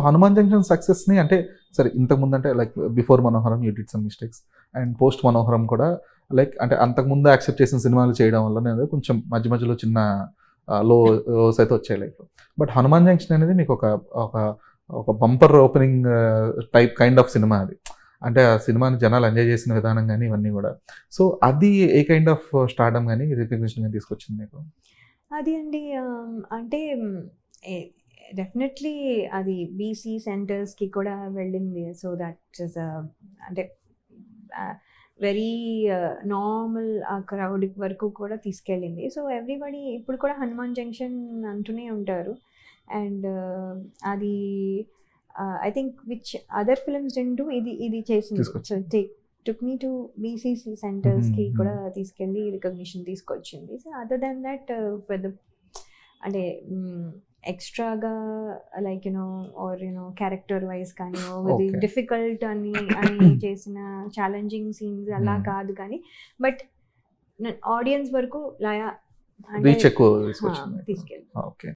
Hanuman junction సక్సెస్ని అంటే సరే ఇంతకుముందు అంటే like before Manoharam you did some mistakes and post Manoharam కూడా లైక్ అంటే అంతకుముందు యాక్సెప్ట్ చేసిన సినిమాలు చేయడం వల్ల కొంచెం మధ్య మధ్యలో చిన్న లోస్ అయితే వచ్చాయి లైఫ్లో. బట్ హనుమాన్ జంక్షన్ అనేది మీకు ఒక ఒక ఒక bumper opening type kind of cinema అది. అంటే ఆ సినిమాని జనాలు ఎంజాయ్ చేసిన విధానం కానీ ఇవన్నీ కూడా. సో అది ఏ కైండ్ ఆఫ్ స్టార్డమ్ కానీ రికగ్నిషన్ కానీ తీసుకొచ్చింది మీకు? అది అండి అంటే డెఫినెట్లీ అది బీసీ సెంటర్స్కి కూడా వెళ్ళింది. సో దట్ ఇస్ అంటే వెరీ నార్మల్ ఆ క్రౌడ్ వరకు కూడా తీసుకెళ్ళింది. సో ఎవ్రీబడి ఇప్పుడు కూడా హనుమాన్ జంక్షన్ అంటూనే ఉంటారు. అండ్ అది I think which other films didn't ఇది చేసింది. So took me to BCC సెంటర్స్కి కూడా తీసుకెళ్ళి రికగ్నిషన్ తీసుకొచ్చింది. సో అదర్ దాన్ దట్ పెద్ద అంటే ఎక్స్ట్రాగా like you know or you know character wise కానీ ఇది డిఫికల్ట్ అని చేసిన ఛాలెంజింగ్ సీన్స్ అలా కాదు కానీ బట్ ఆడియన్స్ వరకు రీచ్ ఎక్కువ తీసుకెళ్ళి. ఓకే.